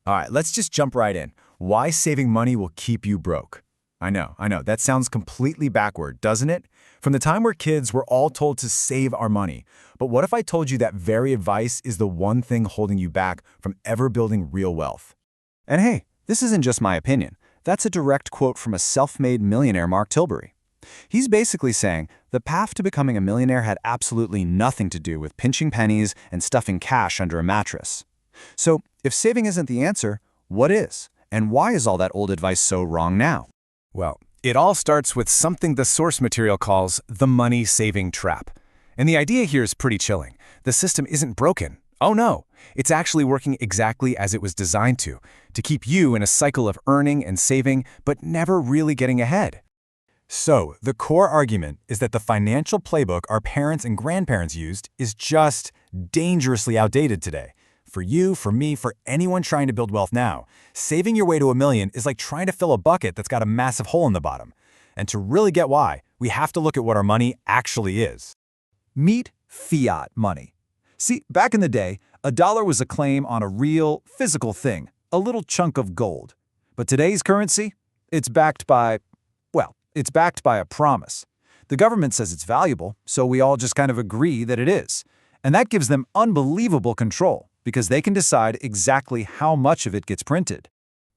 All right, let's just jump right in. Why saving money will keep you broke? I know. That sounds completely backward, doesn't it? From the time we're kids, we're all told to save our money. But what if I told you that very advice is the one thing holding you back from ever building real wealth? And hey, this isn't just my opinion. That's a direct quote from a self-made millionaire, Mark Tilbury. He's basically saying the path to becoming a millionaire had absolutely nothing to do with pinching pennies and stuffing cash under a mattress. So, if saving isn't the answer, what is? And why is all that old advice so wrong now? Well, it all starts with something the source material calls the money-saving trap. And the idea here is pretty chilling. The system isn't broken. Oh no, it's actually working exactly as it was designed to keep you in a cycle of earning and saving, but never really getting ahead. So, the core argument is that the financial playbook our parents and grandparents used is just dangerously outdated today. For you, for me, for anyone trying to build wealth now, saving your way to $1 million is like trying to fill a bucket that's got a massive hole in the bottom. And to really get why, we have to look at what our money actually is. Meet fiat money. See, back in the day, a dollar was a claim on a real, physical thing, a little chunk of gold. But today's currency? It's backed by a promise. The government says it's valuable, so we all just kind of agree that it is. And that gives them unbelievable control, because they can decide exactly how much of it gets printed.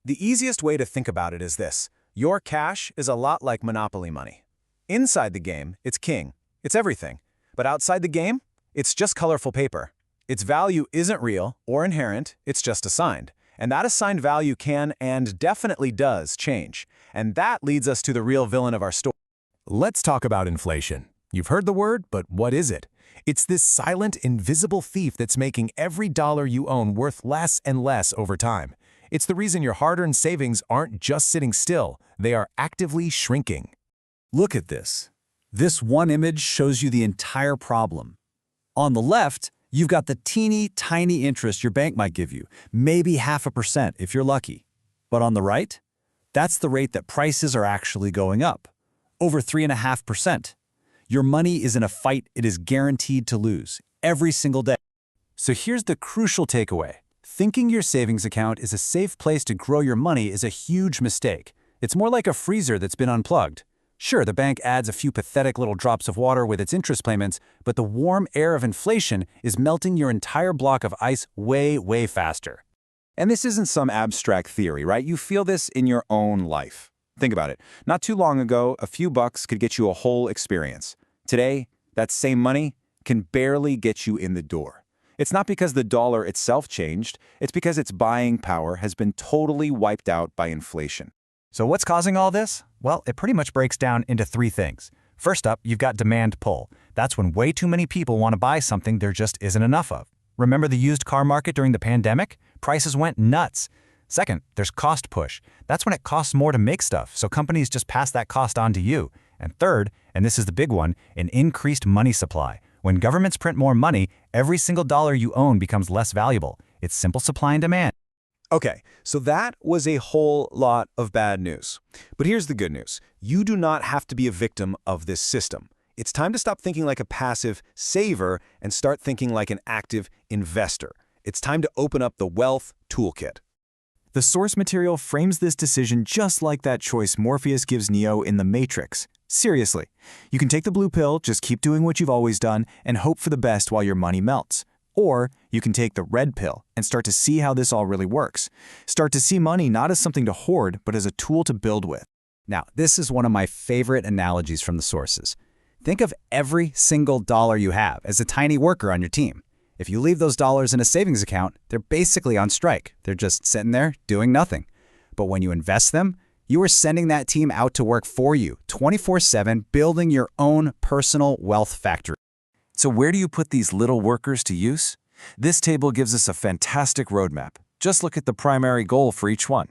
The easiest way to think about it is this. Your cash is a lot like Monopoly money. Inside the game, it's king. It's everything. But outside the game, it's just colorful paper. Its value isn't real or inherent, it's just assigned. And that assigned value can and definitely does change. And that leads us to the real villain of our story. Let's talk about inflation. You've heard the word, but what is it? It's this silent, invisible thief that's making every dollar you own worth less and less over time. It's the reason your hard-earned savings aren't just sitting still, they are actively shrinking. Look at this. This one image shows you the entire problem. On the left, you've got the teeny tiny interest your bank might give you, maybe 0.5% if you're lucky. But on the right, that's the rate that prices are actually going up, over 3.5%. Your money is in a fight it is guaranteed to lose, every single day. So here's the crucial takeaway. Thinking your savings account is a safe place to grow your money is a huge mistake. It's more like a freezer that's been unplugged. Sure, the bank adds a few pathetic little drops of water with its interest payments, but the warm air of inflation is melting your entire block of ice way, way faster. And this isn't some abstract theory, right? You feel this in your own life. Think about it. Not too long ago, a few bucks could get you a whole experience. Today, that same money can barely get you in the door. It's not because the dollar itself changed, it's because its buying power has been totally wiped out by inflation. So what's causing all this? Well, it pretty much breaks down into three things. First up, you've got demand pull. That's when way too many people want to buy something there just isn't enough of. Remember the used car market during the pandemic? Prices went nuts. Second, there's cost push. That's when it costs more to make stuff, so companies just pass that cost on to you. And third, and this is the big one, an increased money supply. When governments print more money, every single dollar you own becomes less valuable. It's simple supply and demand. Okay, so that was a whole lot of bad news. But here's the good news. You do not have to be a victim of this system. It's time to stop thinking like a passive saver and start thinking like an active investor. It's time to open up the wealth toolkit. The source material frames this decision just like that choice Morpheus gives Neo in The Matrix. Seriously, you can take the blue pill, just keep doing what you've always done, and hope for the best while your money melts. Or you can take the red pill and start to see how this all really works. Start to see money not as something to hoard, but as a tool to build with. Now, this is one of my favorite analogies from the sources. Think of every single dollar you have as a tiny worker on your team. If you leave those dollars in a savings account, they're basically on strike. They're just sitting there doing nothing. But when you invest them, you are sending that team out to work for you, 24/7, building your own personal wealth factory. So where do you put these little workers to use? This table gives us a fantastic roadmap. Just look at the primary goal for each one.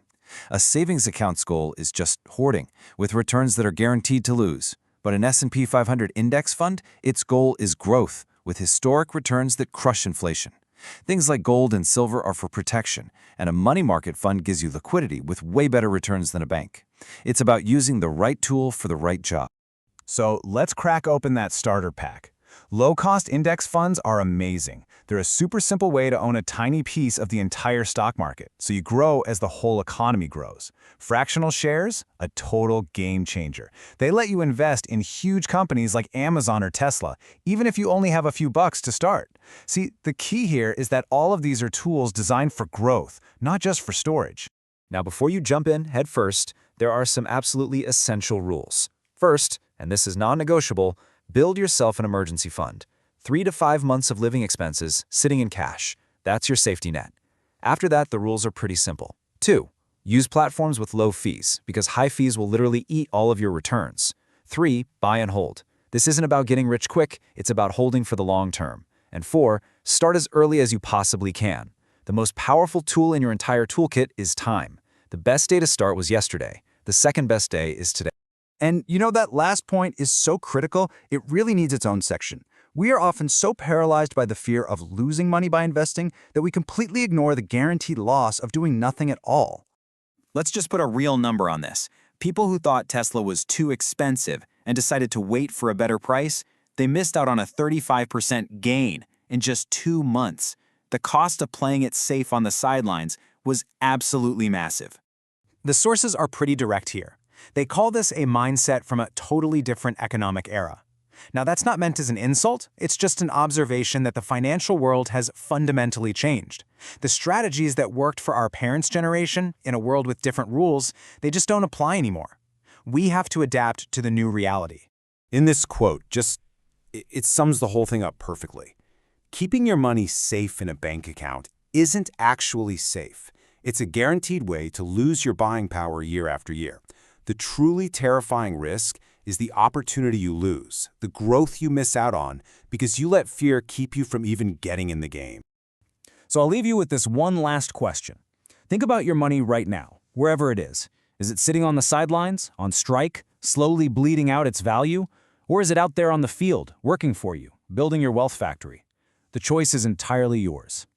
A savings account's goal is just hoarding, with returns that are guaranteed to lose. But an S&P 500 index fund, its goal is growth, with historic returns that crush inflation. Things like gold and silver are for protection, and a money market fund gives you liquidity with way better returns than a bank. It's about using the right tool for the right job. So let's crack open that starter pack. Low-cost index funds are amazing. They're a super simple way to own a tiny piece of the entire stock market, so you grow as the whole economy grows. Fractional shares? A total game changer. They let you invest in huge companies like Amazon or Tesla, even if you only have a few bucks to start. See, the key here is that all of these are tools designed for growth, not just for storage. Now, before you jump in head first, there are some absolutely essential rules. First, and this is non-negotiable, build yourself an emergency fund. 3 to 5 months of living expenses sitting in cash. That's your safety net. After that, the rules are pretty simple. 2. Use platforms with low fees, because high fees will literally eat all of your returns. 3. Buy and hold. This isn't about getting rich quick, it's about holding for the long term. And 4. Start as early as you possibly can. The most powerful tool in your entire toolkit is time. The best day to start was yesterday. The second best day is today. And you know, that last point is so critical, it really needs its own section. We are often so paralyzed by the fear of losing money by investing that we completely ignore the guaranteed loss of doing nothing at all. Let's just put a real number on this. People who thought Tesla was too expensive and decided to wait for a better price, they missed out on a 35% gain in just 2 months. The cost of playing it safe on the sidelines was absolutely massive. The sources are pretty direct here. They call this a mindset from a totally different economic era. Now, that's not meant as an insult, it's just an observation that the financial world has fundamentally changed. The strategies that worked for our parents' generation, in a world with different rules, they just don't apply anymore. We have to adapt to the new reality. In this quote, it sums the whole thing up perfectly. Keeping your money safe in a bank account isn't actually safe. It's a guaranteed way to lose your buying power year after year. The truly terrifying risk is the opportunity you lose, the growth you miss out on, because you let fear keep you from even getting in the game. So I'll leave you with this one last question. Think about your money right now, wherever it is. Is it sitting on the sidelines, on strike, slowly bleeding out its value? Or is it out there on the field, working for you, building your wealth factory? The choice is entirely yours.